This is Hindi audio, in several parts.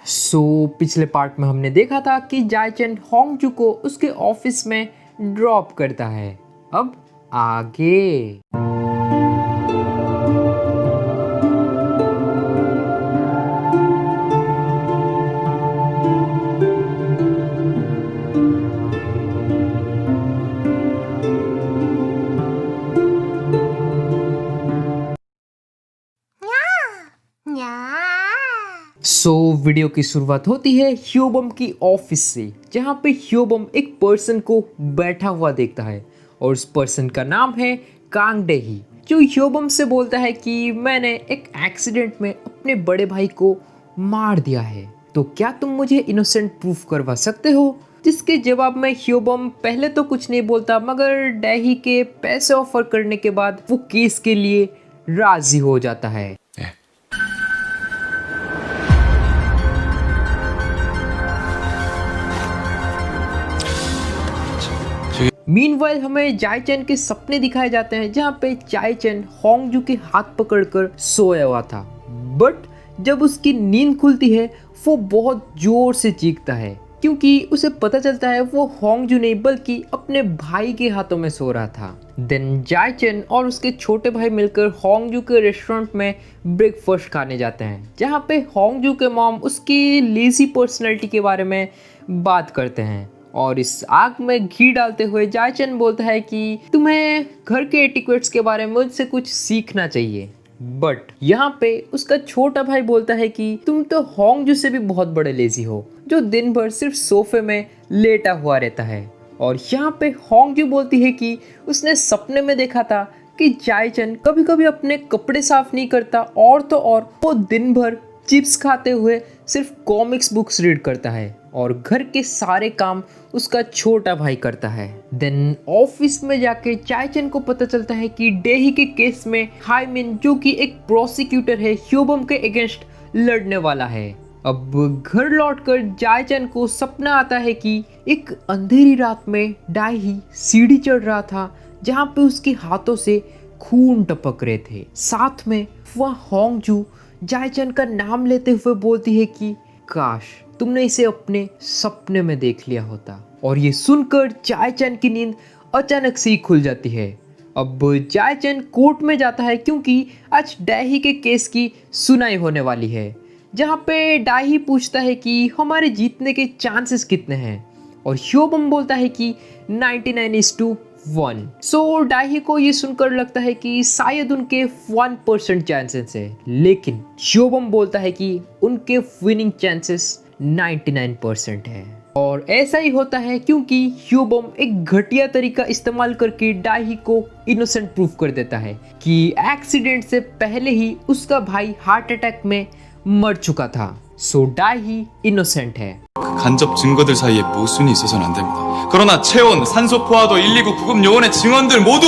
पिछले पार्ट में हमने देखा था कि जायचन होंगजू को उसके ऑफिस में ड्रॉप करता है। अब आगे वीडियो की शुरुआत होती है ह्योबम की ऑफिस से, जहाँ पे ह्योबम एक पर्सन को बैठा हुआ देखता है और उस पर्सन का नाम है कांग डेही, जो ह्योबम से बोलता है कि मैंने एक एक्सीडेंट में अपने बड़े भाई को मार दिया है, तो क्या तुम मुझे इनोसेंट प्रूफ करवा सकते हो। जिसके जवाब में ह्योबम पहले तो कुछ नहीं बोलता, मगर डेही के पैसे ऑफर करने के बाद वो केस के लिए राजी हो जाता है। मीनवाइल हमें जायचन के सपने दिखाए जाते हैं, जहाँ पे जायचन होंगजू के हाथ पकड़कर सोया हुआ था, बट जब उसकी नींद खुलती है वो बहुत जोर से चीखता है, क्योंकि उसे पता चलता है वो होंगजू नहीं बल्कि अपने भाई के हाथों में सो रहा था। देन जायचन और उसके छोटे भाई मिलकर होंगजू के रेस्टोरेंट में ब्रेकफास्ट खाने जाते हैं, जहाँ पे होंगजू के मॉम उसकी लेजी पर्सनैलिटी के बारे में बात करते हैं और इस आग में घी डालते हुए जायचन बोलता है कि तुम्हें घर के एटिक्वेट्स के बारे में मुझसे कुछ सीखना चाहिए। बट यहाँ पे उसका छोटा भाई बोलता है कि तुम तो होंगजू से भी बहुत बड़े लेजी हो, जो दिन भर सिर्फ सोफे में लेटा हुआ रहता है। और यहाँ पे होंगजू बोलती है कि उसने सपने में देखा था कि जायचन कभी कभी अपने कपड़े साफ नहीं करता, और तो और वो दिन भर चिप्स खाते हुए सिर्फ कॉमिक्स बुक्स रीड करता है और घर के सारे काम उसका छोटा भाई करता है। देन ऑफिस में जाके जायचन को पता चलता है कि डेही के केस में हाइमिन, जो कि एक प्रोसिक्यूटर है, ह्योबम के अगेंस्ट लड़ने वाला है। अब घर लौटकर जायचन को सपना आता है कि एक अंधेरी रात में डाही सीढ़ी चढ़ रहा था, जहाँ पे उसके हाथों से खून टपक रहे थे। साथ में वह होंगजू जायचन का नाम लेते हुए बोलती है कि काश तुमने इसे अपने सपने में देख लिया होता। और ये सुनकर जायचन की नींद अचानक से ही खुल जाती है। अब जायचन कोर्ट में जाता है, क्योंकि आज डाही के केस की सुनाई होने वाली है, जहाँ पे डाही पूछता है कि हमारे जीतने के चांसेस कितने हैं, और ह्योबम बोलता है कि 99:1। डाही को ये सुनकर लगता है कि शायद उनके 1% चांसेस है, लेकिन ह्योबम बोलता है कि उनके विनिंग चांसेस 99% है। और ऐसा ही होता है, क्योंकि ह्योबम एक घटिया तरीका इस्तेमाल करके डाही को इनोसेंट प्रूफ कर देता है कि एक्सीडेंट से पहले ही उसका भाई हार्ट अटैक में मर चुका था। डाही इनोसेंट है। 간접 증거들 사이에 모순이 있어서는 안 됩니다. 그러나 체온, 산소 포화도 119 구급 요원의 증언들 모두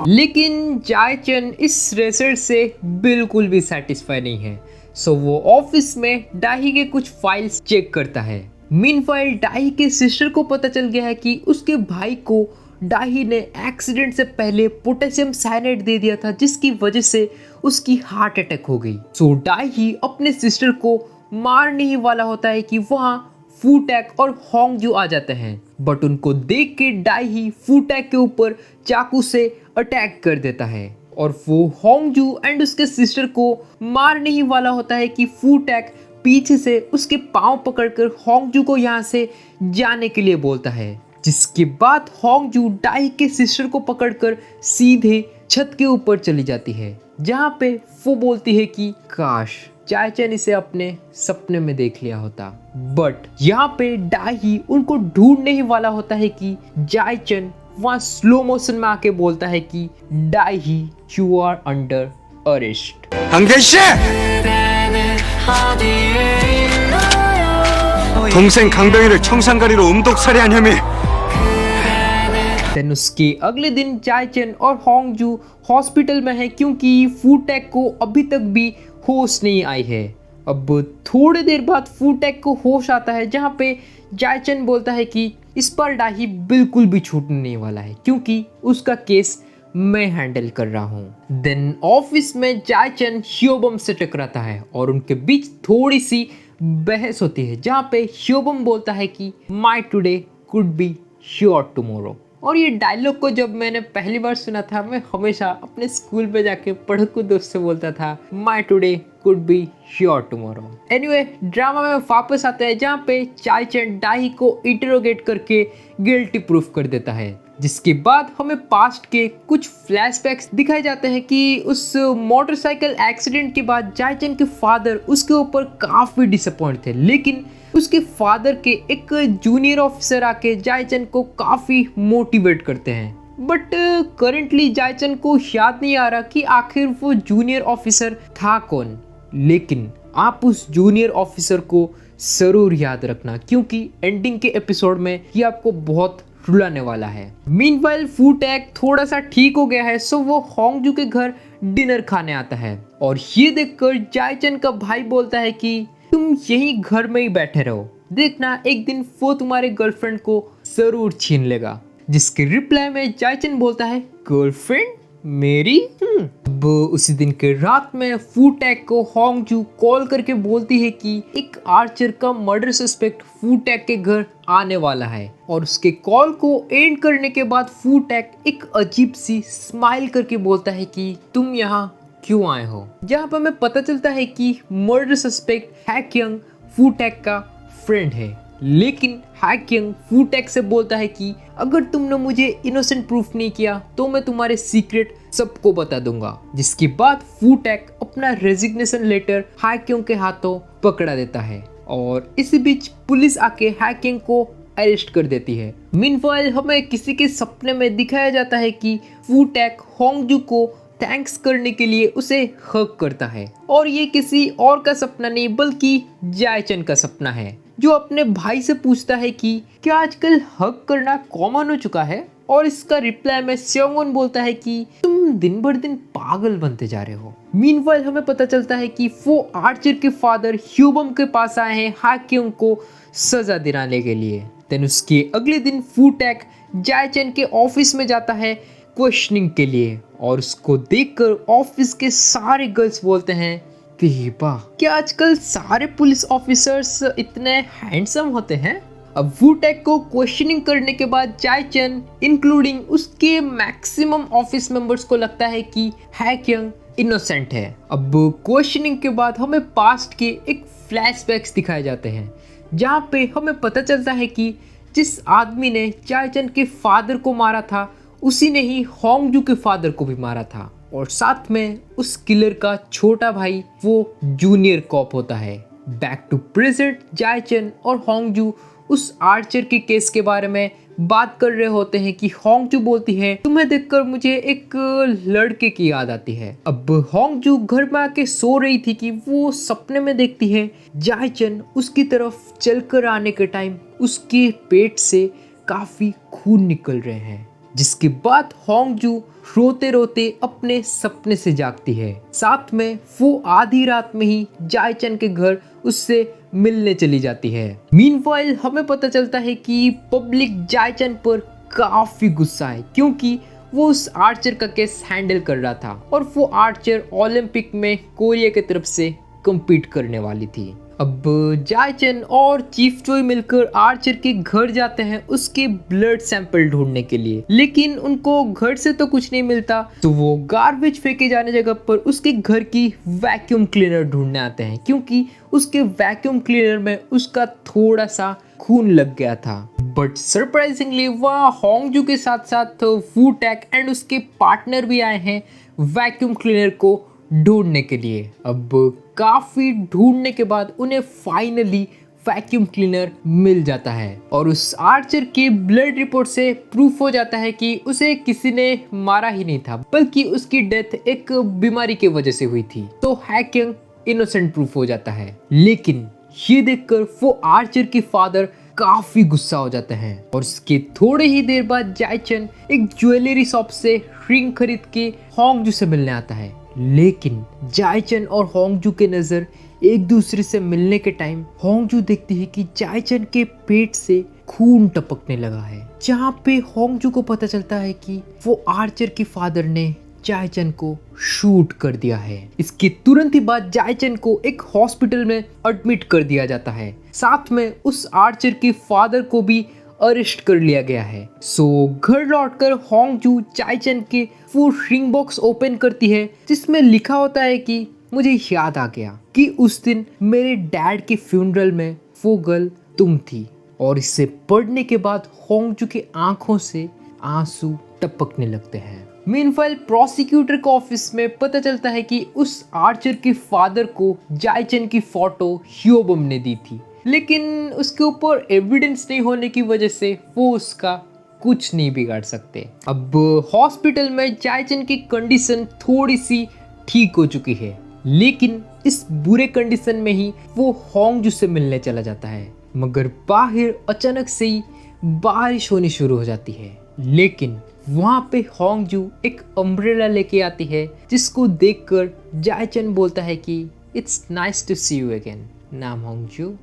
लेकिन जायचन इस रिजल्ट से बिल्कुल भी सेटिस्फाई नहीं है। वो ऑफिस में डाही के कुछ फाइल्स चेक करता है। मीनवाइल डाही के सिस्टर को पता चल गया है कि उसके भाई को डाही ने एक्सीडेंट से पहले पोटेशियम साइनाइड दे दिया था, जिसकी वजह से उसकी हार्ट अटैक हो गई। डाही अपने सिस्टर को मारने ही वाला होता है कि वहाँ फूटैक और होंगजू आ जाते हैं, बट उनको देख के डाही फूटैक के ऊपर चाकू से अटैक कर देता है और वो होंगजू एंड उसके सिस्टर को मारने ही वाला होता है कि फूटैक पीछे से उसके पांव पकड़कर होंगजू को यहाँ से जाने के लिए बोलता है, जिसके बाद होंगजू डाही के सिस्टर को पकड़कर सीधे छत के ऊपर चली जाती है, जहाँ पे वो बोलती है कि काश जायचन इसे अपने सपने में देख लिया होता। बट यहाँ पे डाही उनको ढूंढने ही वाला होता है कि जायचन वहाँ स्लो मोशन में आके बोलता है कि Dahee you are under arrest. 강대씨! 동생 강병희를 청산가리로 음독살해한 혐의. Then उसके अगले दिन जायचन और होंगजू हॉस्पिटल में है, क्योंकि फूटैक को अभी तक भी होश नहीं आई है। अब थोड़ी देर बाद फूटैक को होश आता है, जहाँ पे जायचन बोलता है कि इस पर डाही बिल्कुल भी छूटने नहीं वाला है, क्योंकि उसका केस मैं हैंडल कर रहा हूँ। देन ऑफिस में जायचन ह्योबम से टकराता है और उनके बीच थोड़ी सी बहस होती है, जहाँ पे ह्योबम बोलता है कि माई today could be your tomorrow. और ये डायलॉग को जब मैंने पहली बार सुना था, मैं हमेशा अपने स्कूल में जाके पढ़कू दोस्त से बोलता था, माई today could be your tomorrow. Anyway, drama में वापस आते हैं, जहाँ पे चायचन डाही को इंटरोगेट करके गिल्टी प्रूफ कर देता है, जिसके बाद हमें पास्ट के कुछ फ्लैशबैक्स दिखाए जाते हैं कि उस मोटरसाइकिल एक्सीडेंट के बाद जायचन के फादर उसके ऊपर काफी डिसअपॉइंट थे, लेकिन उसके फादर के एक जूनियर ऑफिसर आके जायचन को काफी मोटिवेट करते हैं। बट करंटली जायचन को याद नहीं आ रहा कि आखिर वो जूनियर ऑफिसर था कौन, लेकिन आप उस जूनियर ऑफिसर को जरूर याद रखना, क्योंकि एंडिंग के एपिसोड में ये आपको बहुत रुलाने वाला है। मीनवाइल फूटैक थोड़ा सा ठीक हो गया है, सो वो होंगजू के घर डिनर खाने आता है और ये देखकर जायचन का भाई बोलता है कि तुम यहीं घर में ही बैठे रहो, देखना एक दिन वो तुम्हारे गर्लफ्रेंड को जरूर छीन लेगा। जिसके रिप्लाई में जायचन बोलता है, गर्लफ्रेंड मेरी? अब उसी दिन के रात में फूटैक को होंगजू कॉल करके बोलती है कि एक आर्चर का मर्डर सस्पेक्ट फूटैक के घर आने वाला है, और उसके कॉल को एंड करने के बाद फूटैक एक अजीब सी स्माइल करके बोलता है कि तुम यहाँ क्यों आए हो। जहाँ पर हमें पता चलता है कि मर्डर सस्पेक्ट हैक्यंग फूटैक का फ्रेंड है, लेकिन हैक्यंग फूटैक से बोलता है कि अगर तुमने मुझे इनोसेंट प्रूफ नहीं किया तो मैं तुम्हारे सीक्रेट सबको बता दूंगा। जिसके बाद फूटैक अपना रेजिग्नेशन लेटर हैक्यंग के हाथों पकड़ा देता है और इसी बीच पुलिस आके हैक्यंग को अरेस्ट कर देती है। मीनवाइल हमें किसी के सपने में दिखाया जाता है कि फूटैक होंगजू को थैंक्स करने के लिए उसे हक करता है, और ये किसी और का सपना नहीं बल्कि जायचन का सपना है, जो अपने भाई से पूछता है कि क्या आजकल हक करना कॉमन हो चुका है, और इसका रिप्लाई में सेओंगन बोलता है कि तुम दिन भर दिन पागल बनते जा रहे हो। मीनवाइल हमें पता चलता है कि वो आर्चर के फादर ह्यूबम के पास आए हैं हैक्यंग को सजा दिलाने के लिए। देन उसके अगले दिन फूटैक जायचन के ऑफिस में जाता है क्वेश्चनिंग के लिए, और उसको देखकर ऑफिस के सारे गर्ल्स बोलते हैं, वाह, क्या आजकल सारे पुलिस ऑफिसर्स इतने हैंडसम होते हैं। अब फूटैक को क्वेश्चनिंग करने के बाद जायचन इंक्लूडिंग उसके मैक्सिमम ऑफिस मेंबर्स को लगता है कि हैक्यंग इनोसेंट है। अब क्वेश्चनिंग के बाद हमें पास्ट के एक फ्लैशबैक्स दिखाए जाते हैं, जहाँ पे हमें पता चलता है कि जिस आदमी ने जायचन के फादर को मारा था उसी ने ही होंगजू के फादर को भी मारा था, और साथ में उस किलर का छोटा भाई वो जूनियर कॉप होता है। बैक टू प्रेजेंट, जायचन और होंगजू उस आर्चर के केस के बारे में बात कर रहे होते हैं कि होंगजू बोलती है, तुम्हें देखकर मुझे एक लड़के की याद आती है। अब होंगजू घर में आके सो रही थी कि वो सपने में देखती है जायचन उसकी तरफ चलकर आने के टाइम उसके पेट से काफी खून निकल रहे हैं। जिसके बाद होंगजू रोते रोते अपने सपने से जागती है। साथ में वो आधी रात में ही जायचन के घर उससे मिलने चली जाती है। मीनवाइल हमें पता चलता है कि पब्लिक जायचन पर काफी गुस्सा है, क्योंकि वो उस आर्चर का केस हैंडल कर रहा था और वो आर्चर ओलंपिक में कोरिया की तरफ से कम्पीट करने वाली थी। अब जायचन और चीफ चोई मिलकर आर्चर के घर जाते हैं उसके ब्लड सैंपल ढूंढने के लिए, लेकिन उनको घर से तो कुछ नहीं मिलता, तो वो गार्बेज फेंके जाने जगह पर उसके घर की वैक्यूम क्लीनर ढूंढने आते हैं, क्योंकि उसके वैक्यूम क्लीनर में उसका थोड़ा सा खून लग गया था। बट सरप्राइजिंगली वहाँ होंगजू के साथ साथ फूटैक एंड उसके पार्टनर भी आए हैं वैक्यूम क्लीनर को ढूंढने के लिए। अब काफी ढूंढने के बाद उन्हें फाइनली वैक्यूम क्लीनर मिल जाता है, और उस आर्चर के ब्लड रिपोर्ट से प्रूफ हो जाता है कि उसे किसी ने मारा ही नहीं था, बल्कि उसकी डेथ एक बीमारी की वजह से हुई थी। तो हैक्यंग इनोसेंट प्रूफ हो जाता है। लेकिन ये देखकर वो आर्चर के फादर काफी गुस्सा हो जाते हैं, और उसके थोड़े ही देर बाद जायचन एक ज्वेलरी शॉप से रिंग खरीद के होंगजू से मिलने आता है। लेकिन जायचन और होंगजू के नजर एक दूसरे से मिलने के टाइम होंगजू देखती है कि जायचन के पेट से खून टपकने लगा है, जहाँ पे होंगजू को पता चलता है कि वो आर्चर के फादर ने जायचन को शूट कर दिया है। इसके तुरंत ही बाद जायचन को एक हॉस्पिटल में एडमिट कर दिया जाता है। साथ में उस आर्चर के फादर को भी अरेस्ट कर लिया गया है। सो घर लौटकर होंगजू जायचन के वो रिंग बॉक्स ओपन करती है जिसमें लिखा होता है कि मुझे याद आ गया कि उस दिन मेरे डैड के फ्यूनरल में वो गर्ल तुम थी। और इसे पढ़ने के बाद होंगजू की आंखों से आंसू टपकने लगते हैं। मीनवाइल प्रोसिक्यूटर के ऑफिस में पता चलता है कि उस आर्चर के फादर को जायचन की फोटो ह्योबम ने दी थी, लेकिन उसके ऊपर एविडेंस नहीं होने की वजह से वो उसका कुछ नहीं बिगाड़ सकते। अब हॉस्पिटल में जायचन की कंडीशन थोड़ी सी ठीक हो चुकी है, लेकिन इस बुरे कंडीशन में ही वो होंगजू से मिलने चला जाता है। मगर बाहर अचानक से ही बारिश होनी शुरू हो जाती है, लेकिन वहाँ पे होंगजू एक अम्ब्रेला लेके आती है जिसको देखकर जायचन बोलता है कि it's nice to see you again. नाम होंगजू।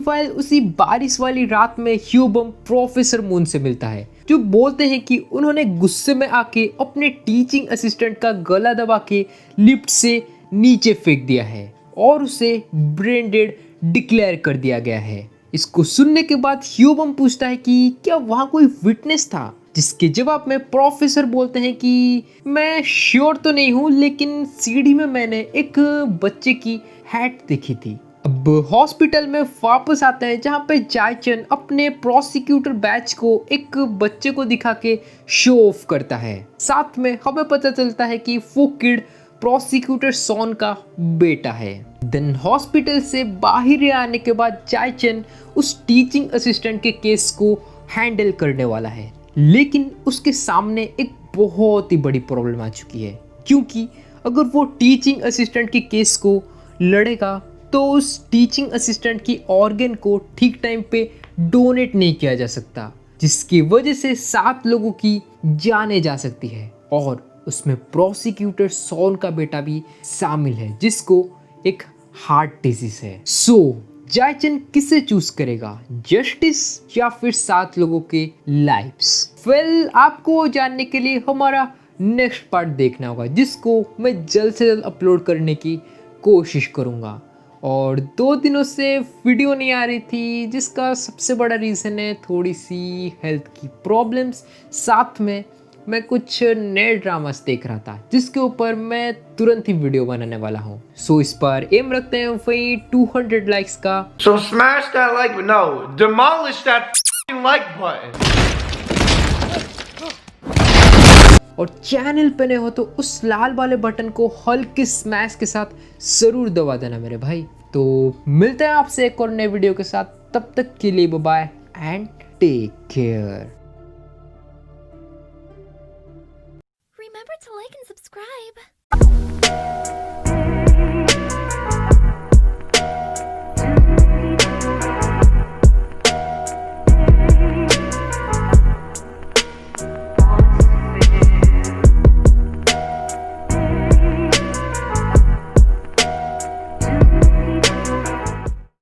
फाइल उसी बारिश वाली रात में ह्योबम प्रोफेसर मून से मिलता है, जो बोलते हैं कि उन्होंने गुस्से में आके अपने टीचिंग असिस्टेंट का गला दबा के लिफ्ट से नीचे फेंक दिया है और उसे ब्रेन डेड डिक्लेयर कर दिया गया है। इसको सुनने के बाद ह्योबम पूछता है कि क्या वहाँ कोई विटनेस था, जिसके जवाब में प्रोफेसर बोलते हैं कि मैं श्योर तो नहीं हूँ, लेकिन सीढ़ी में मैंने एक बच्चे की हैट देखी थी। अब हॉस्पिटल में वापस आते हैं जहाँ पे जायचन अपने प्रोसिक्यूटर बैच को एक बच्चे को दिखा के शो ऑफ करता है। साथ में हमें पता चलता है कि वो किड प्रोसिक्यूटर सॉन का बेटा है। देन हॉस्पिटल से बाहर आने के बाद जायचन उस टीचिंग असिस्टेंट के केस को हैंडल करने वाला है, लेकिन उसके सामने एक बहुत ही बड़ी प्रॉब्लम आ चुकी है, क्योंकि अगर वो टीचिंग असिस्टेंट के केस को लड़ेगा तो उस टीचिंग असिस्टेंट की ऑर्गन को ठीक टाइम पे डोनेट नहीं किया जा सकता, जिसकी वजह से 7 लोगों की जानें जा सकती है। और उसमें प्रोसिक्यूटर सॉन का बेटा भी शामिल है जिसको एक हार्ट डिजीज है। सो जायचन किसे चूज करेगा, जस्टिस या फिर 7 लोगों के लाइव्स? वेल, आपको जानने के लिए हमारा नेक्स्ट पार्ट देखना होगा, जिसको मैं जल्द से जल्द अपलोड करने की कोशिश करूँगा। और 2 दिनों से वीडियो नहीं आ रही थी, जिसका सबसे बड़ा रीज़न है थोड़ी सी हेल्थ की प्रॉब्लम्स। साथ में मैं कुछ नए ड्रामास देख रहा था जिसके ऊपर मैं तुरंत ही वीडियो बनाने वाला हूँ। सो इस पर एम रखते हैं वही 200 लाइक्स का। So smash that like button. No, demolish that f***ing like button. और चैनल पे नए हो तो उस लाल वाले बटन को हल्के स्मैश के साथ जरूर दबा देना मेरे भाई। तो मिलते हैं आपसे एक और नए वीडियो के साथ, तब तक के लिए bye and take care. Remember to like and subscribe.